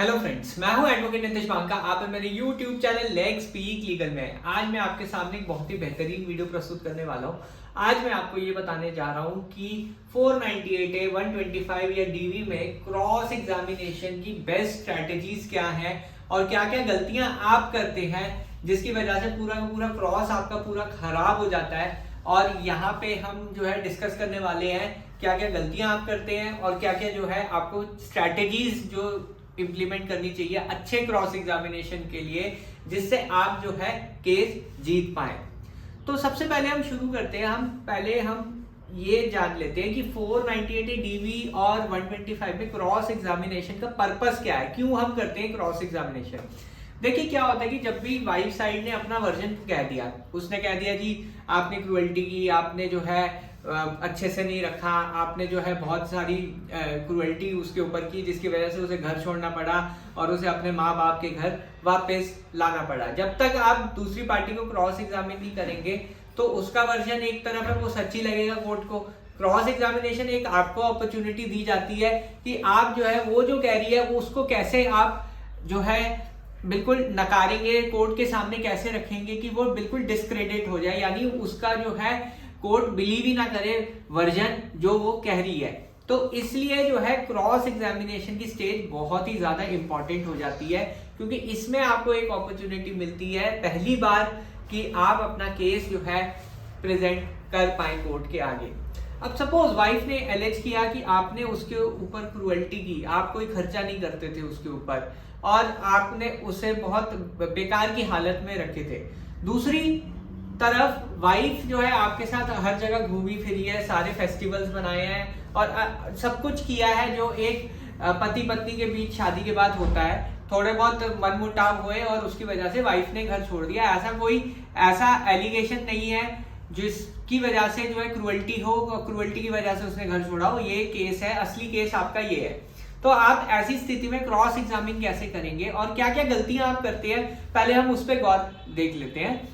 Hello friends, मैं हूं advocate Nitesh Banka. आप मेरे YouTube channel leg speak legal में आज मैं आपके सामने एक बहुत ही बेहतरीन वीडियो प्रस्तुत करने वाला हूं। आज मैं आपको ये बताने जा रहा हूं कि 498A 125 या डीवी में क्रॉस एग्जामिनेशन की बेस्ट स्ट्रैटेजीज क्या हैं और क्या क्या गलतियां आप करते हैं जिसकी वजह से पूरा का पूरा क्रॉस आपका पूरा खराब हो जाता है। और यहाँ पे हम जो है डिस्कस करने वाले हैं क्या क्या गलतियां आप करते हैं और क्या क्या जो है आपको स्ट्रैटेजीज जो इंप्लीमेंट करनी चाहिए अच्छे क्रॉस एग्जामिनेशन के लिए, जिससे आप जो है केस जीत पाए। तो सबसे पहले हम शुरू करते हैं। हम ये जान लेते हैं कि 498 डीवी और 125 में क्रॉस एग्जामिनेशन का पर्पस क्या है, क्यों हम करते हैं क्रॉस एग्जामिनेशन। देखिए क्या होता है कि जब भी वाइफ साइड ने अपना वर्जन कह दिया, उसने कह दिया जी आपने क्रुएल्टी की, आपने जो है अच्छे से नहीं रखा, आपने जो है बहुत सारी क्रुएल्टी उसके ऊपर की जिसकी वजह से उसे घर छोड़ना पड़ा और उसे अपने माँ बाप के घर वापस लाना पड़ा। जब तक आप दूसरी पार्टी को क्रॉस एग्जामिन नहीं करेंगे तो उसका वर्जन एक तरफ है, वो सच्ची लगेगा कोर्ट को। क्रॉस एग्जामिनेशन एक आपको अपॉर्चुनिटी दी जाती है कि आप जो है वो जो कह रही है वो उसको कैसे आप जो है बिल्कुल नकारेंगे, कोर्ट के सामने कैसे रखेंगे कि वो बिल्कुल डिस्क्रेडिट हो जाए, यानी उसका जो है कोर्ट बिलीव ही ना करे वर्जन जो वो कह रही है। तो इसलिए जो है क्रॉस एग्जामिनेशन की स्टेज बहुत ही ज्यादा इंपॉर्टेंट हो जाती है, क्योंकि इसमें आपको एक अपॉर्चुनिटी मिलती है पहली बार कि आप अपना केस जो है प्रेजेंट कर पाए कोर्ट के आगे। अब सपोज वाइफ ने एलेज किया कि आपने उसके ऊपर क्रुएल्टी की, आप कोई खर्चा नहीं करते थे उसके ऊपर और आपने उसे बहुत बेकार की हालत में रखे थे। दूसरी तरफ वाइफ जो है आपके साथ हर जगह घूमी फिरी है, सारे फेस्टिवल्स बनाए हैं और सब कुछ किया है जो एक पति पत्नी के बीच शादी के बाद होता है। थोड़े बहुत मनमुटाव हुए और उसकी वजह से वाइफ ने घर छोड़ दिया। ऐसा एलिगेशन नहीं है जिसकी वजह से जो है क्रुएल्टी हो, क्रुएल्टी की वजह से उसने घर छोड़ा हो। ये केस है, असली केस आपका ये है। तो आप ऐसी स्थिति में क्रॉस एग्जामिन कैसे करेंगे और क्या क्या गलतियां आप करते हैं, पहले हम उस पर गौर देख लेते हैं।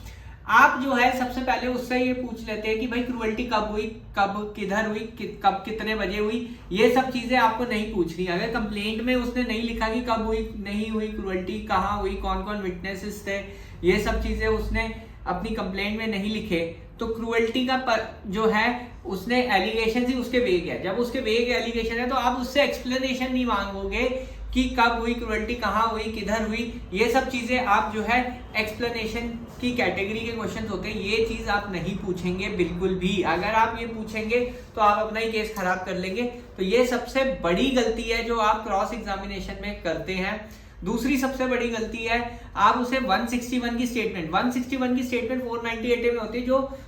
आप जो है सबसे पहले उससे ये पूछ लेते हैं कि भाई क्रुएल्टी कब हुई, कब किधर हुई, कब कितने बजे हुई। ये सब चीजें आपको नहीं पूछनी। अगर कंप्लेंट में उसने नहीं लिखा कि कब हुई, नहीं हुई क्रुएल्टी, कहाँ हुई, कौन कौन विटनेसेस थे, ये सब चीजें उसने अपनी कंप्लेंट में नहीं लिखे तो क्रुएल्टी का जो है उसने एलिगेशन ही उसके वेग है। जब उसके वेग एलिगेशन है तो आप उससे एक्सप्लेनेशन नहीं मांगोगे कि कब हुई क्रुएल्टी, कहाँ हुई, किधर हुई। ये सब चीजें आप जो है एक्सप्लेनेशन की कैटेगरी के क्वेश्चन होते हैं, ये चीज आप नहीं पूछेंगे बिल्कुल भी। अगर आप ये पूछेंगे तो आप अपना ही केस खराब कर लेंगे। तो ये सबसे बड़ी गलती है जो आप क्रॉस एग्जामिनेशन में करते हैं। दूसरी सबसे बड़ी गलती है आप उसे 161 की स्टेटमेंट 498A में होती है, जो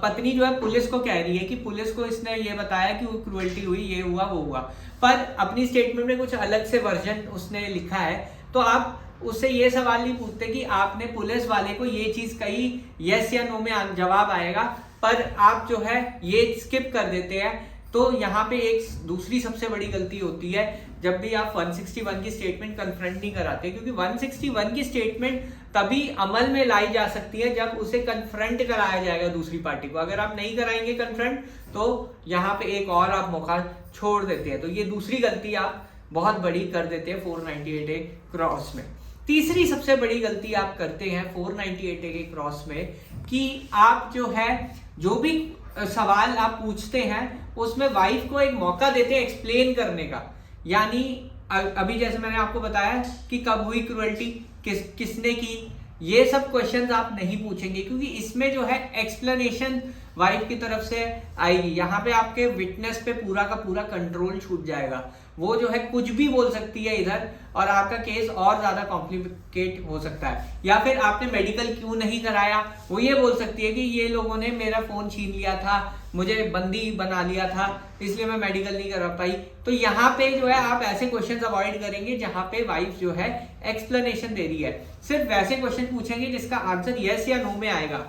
पत्नी जो है पुलिस को कह रही है कि पुलिस को इसने ये बताया कि वो क्रुएल्टी हुई, ये हुआ, वो हुआ, पर अपनी स्टेटमेंट में कुछ अलग से वर्जन उसने लिखा है। तो आप उससे ये सवाल नहीं पूछते कि आपने पुलिस वाले को ये चीज कही, यस या नो में जवाब आएगा, पर आप जो है ये स्किप कर देते हैं। तो यहाँ पे एक दूसरी सबसे बड़ी गलती होती है जब भी आप 161 की स्टेटमेंट कन्फ्रंट नहीं कराते, क्योंकि 161 की स्टेटमेंट तभी अमल में लाई जा सकती है जब उसे कन्फ्रंट कराया जाएगा दूसरी पार्टी को। अगर आप नहीं कराएंगे कन्फ्रंट तो यहाँ पे एक और आप मौका छोड़ देते हैं। तो ये दूसरी गलती आप बहुत बड़ी कर देते हैं 498A क्रॉस में। तीसरी सबसे बड़ी गलती आप करते हैं 498A के क्रॉस में कि आप जो है जो भी सवाल आप पूछते हैं उसमें वाइफ को एक मौका देते हैं एक्सप्लेन करने का। यानी अभी जैसे मैंने आपको बताया कि कब हुई क्रुएल्टी, किसने की, ये सब क्वेश्चंस आप नहीं पूछेंगे, क्योंकि इसमें जो है एक्सप्लेनेशन वाइफ की तरफ से आएगी। यहाँ पे आपके विटनेस पे पूरा का पूरा कंट्रोल छूट जाएगा। वो जो है कुछ भी बोल सकती है इधर और आपका केस और ज्यादा कॉम्प्लिकेट हो सकता है। या फिर आपने मेडिकल क्यों नहीं कराया, वो ये बोल सकती है कि ये लोगों ने मेरा फोन छीन लिया था, मुझे बंदी बना लिया था, इसलिए मैं मेडिकल नहीं करा पाई। तो यहाँ पे जो है आप ऐसे क्वेश्चंस अवॉइड करेंगे जहां पे वाइफ जो है एक्सप्लेनेशन दे रही है। सिर्फ वैसे क्वेश्चन पूछेंगे जिसका आंसर यस या नो में आएगा।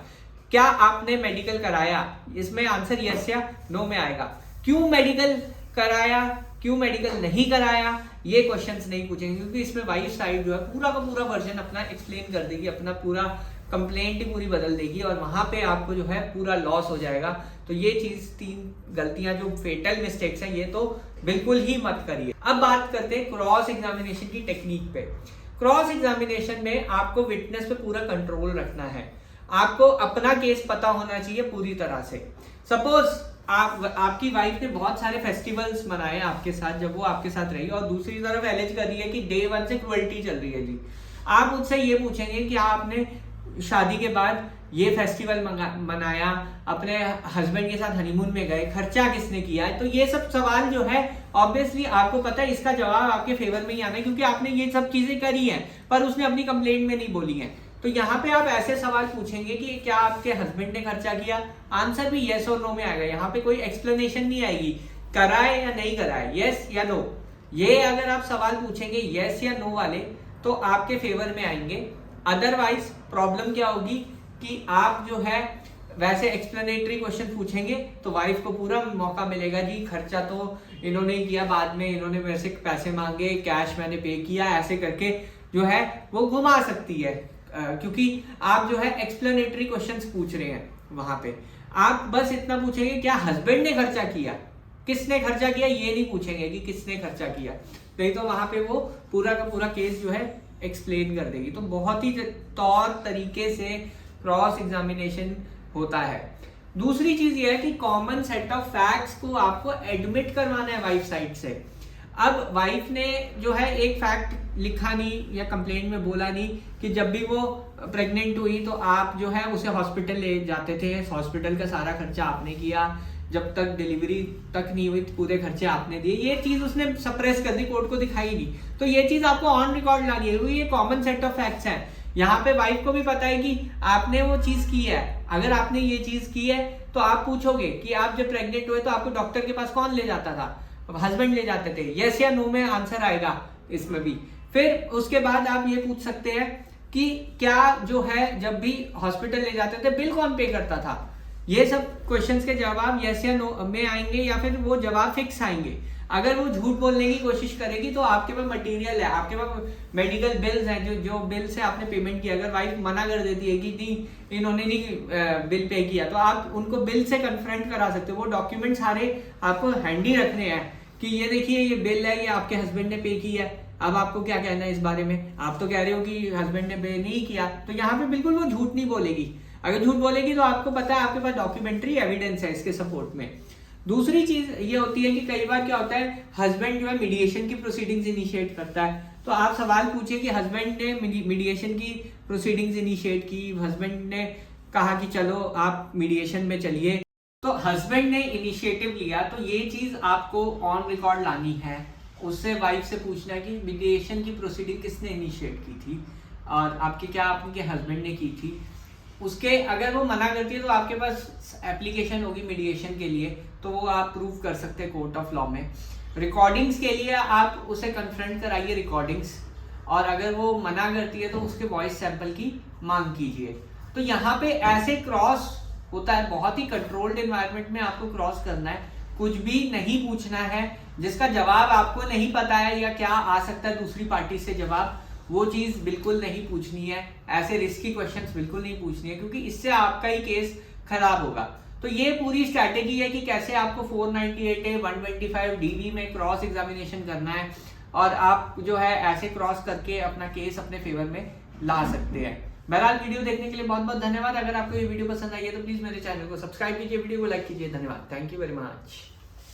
क्या आपने मेडिकल कराया, इसमें आंसर यस या नो में आएगा। क्यों मेडिकल कराया, क्यों मेडिकल नहीं कराया, ये क्वेश्चंस नहीं पूछेंगे, क्योंकि इसमें वाइफ साइड जो है पूरा का पूरा वर्जन अपना एक्सप्लेन कर देगी, अपना पूरा कंप्लेंट ही पूरी बदल देगी और वहां पे आपको जो है पूरा लॉस हो जाएगा। तो ये चीज, तीन गलतियां जो फेटल मिस्टेक्स हैं, ये तो बिल्कुल ही मत करिए। अब बात करते हैं क्रॉस एग्जामिनेशन की टेक्निक पे। क्रॉस एग्जामिनेशन में आपको विटनेस पे पूरा कंट्रोल रखना है। आपको अपना केस पता होना चाहिए पूरी तरह से। सपोज आपकी वाइफ ने बहुत सारे फेस्टिवल्स मनाए आपके साथ जब वो आपके साथ रही, और दूसरी तरफ एलिज कर रही है कि डे 1 से क्रुएल्टी चल रही है जी। आप मुझसे ये पूछेंगे कि आपने शादी के बाद ये फेस्टिवल मनाया, अपने हस्बैंड के साथ हनीमून में गए, खर्चा किसने किया है, तो ये सब सवाल जो है ऑब्वियसली आपको पता है इसका जवाब आपके फेवर में ही आना है, क्योंकि आपने ये सब चीजें करी हैं पर उसने अपनी कंप्लेंट में नहीं बोली है। तो यहाँ पे आप ऐसे सवाल पूछेंगे कि क्या आपके हस्बैंड ने खर्चा किया, आंसर भी येस और नो में आएगा। यहाँ पे कोई एक्सप्लेनेशन नहीं आएगी कराए या नहीं कराए, येस या नो। ये अगर आप सवाल पूछेंगे येस या नो वाले तो आपके फेवर में आएंगे। अदरवाइज प्रॉब्लम क्या होगी कि आप जो है वैसे एक्सप्लेनेटरी क्वेश्चन पूछेंगे तो वाइफ को पूरा मौका मिलेगा जी खर्चा तो इन्होंने किया, बाद में इन्होंने मेरे से पैसे मांगे, कैश मैंने पे किया, ऐसे करके जो है वो घुमा सकती है, क्योंकि आप जो है एक्सप्लेनेटरी क्वेश्चंस पूछ रहे हैं। वहां पे आप बस इतना पूछेंगे क्या हस्बैंड ने खर्चा किया, किसने खर्चा किया, ये नहीं पूछेंगे कि किसने खर्चा किया, नहीं तो वहां पे वो पूरा का पूरा केस जो है एक्सप्लेन कर देगी। तो बहुत ही तौर तरीके से क्रॉस एग्जामिनेशन होता है। दूसरी चीज ये है कि कॉमन सेट ऑफ फैक्ट्स को आपको एडमिट करवाना है वाइफ साइड से। अब वाइफ ने जो है एक फैक्ट लिखा नहीं या कंप्लेंट में बोला नहीं कि जब भी वो प्रेग्नेंट हुई तो आप जो है उसे हॉस्पिटल ले जाते थे, हॉस्पिटल का सारा खर्चा आपने किया, जब तक डिलीवरी तक नहीं हुई पूरे खर्चे आपने दिए, ये चीज उसने सप्रेस कर दी, कोर्ट को दिखाई नहीं। तो ये चीज आपको ऑन रिकॉर्ड लानी है, ये कॉमन सेट ऑफ फैक्ट्स है। यहाँ पे वाइफ को भी पता है कि आपने वो चीज की है। अगर आपने ये चीज की है तो आप पूछोगे कि आप जब प्रेग्नेंट हुए तो आपको डॉक्टर के पास कौन ले जाता था, हस्बैंड ले जाते थे, यस या नो में आंसर आएगा इसमें भी। फिर उसके बाद आप ये पूछ सकते हैं कि क्या जो है जब भी हॉस्पिटल ले जाते थे बिल कौन पे करता था। ये सब क्वेश्चंस के जवाब यस या नो में आएंगे या फिर वो जवाब फिक्स आएंगे। अगर वो झूठ बोलने की कोशिश करेगी तो आपके पास मटेरियल है, आपके पास मेडिकल बिल्स हैं, जो बिल से आपने पेमेंट किया। अगर वाइफ मना कर देती है कि नहीं इन्होंने नहीं बिल पे किया, तो आप उनको बिल से कन्फ्रंट करा सकते हो। वो डॉक्यूमेंट सारे आपको हैंडी रखने हैं कि ये देखिए ये बिल है, ये आपके हस्बैंड ने पे किया है। अब आपको क्या कहना है इस बारे में, आप तो कह रहे हो कि हस्बैंड ने पे नहीं किया, तो यहाँ पे बिल्कुल वो झूठ नहीं बोलेगी। अगर झूठ बोलेगी तो आपको पता है आपके पास डॉक्यूमेंट्री एविडेंस है इसके सपोर्ट में। दूसरी चीज ये होती है कि कई बार क्या होता है हस्बैंड जो है मीडिएशन की प्रोसीडिंग्स इनिशिएट करता है, तो आप सवाल पूछिए कि हस्बैंड ने मीडिएशन की प्रोसीडिंग्स इनिशिएट की, हस्बैंड ने कहा कि चलो आप मीडिएशन में चलिए, तो हस्बैंड ने इनिशिएटिव लिया, तो ये चीज आपको ऑन रिकॉर्ड लानी है। उससे वाइफ से पूछना है कि मीडिएशन की प्रोसीडिंग किसने इनिशिएट की थी और आपके हस्बैंड ने की थी। उसके अगर वो मना करती है तो आपके पास एप्लीकेशन होगी मीडिएशन के लिए, तो वो आप प्रूव कर सकते हैं कोर्ट ऑफ लॉ में। रिकॉर्डिंग्स के लिए आप उसे कन्फ्रंट कराइए रिकॉर्डिंग्स, और अगर वो मना करती है तो उसके वॉइस सैंपल की मांग कीजिए। तो यहाँ पे ऐसे क्रॉस होता है, बहुत ही कंट्रोल्ड एनवायरनमेंट में आपको क्रॉस करना है। कुछ भी नहीं पूछना है जिसका जवाब आपको नहीं पता है या क्या आ सकता है दूसरी पार्टी से जवाब, वो चीज बिल्कुल नहीं पूछनी है। ऐसे रिस्की क्वेश्चंस बिल्कुल नहीं पूछनी है, क्योंकि इससे आपका ही केस खराब होगा। तो ये पूरी स्ट्रैटेजी है कि कैसे आपको 498A 125 DV में क्रॉस एग्जामिनेशन करना है, और आप जो है ऐसे क्रॉस करके अपना केस अपने फेवर में ला सकते हैं। बहरहाल वीडियो देखने के लिए बहुत बहुत धन्यवाद। अगर आपको ये वीडियो पसंद आई है तो प्लीज मेरे चैनल को सब्सक्राइब कीजिए, वीडियो को लाइक कीजिए। धन्यवाद, थैंक यू वेरी मच।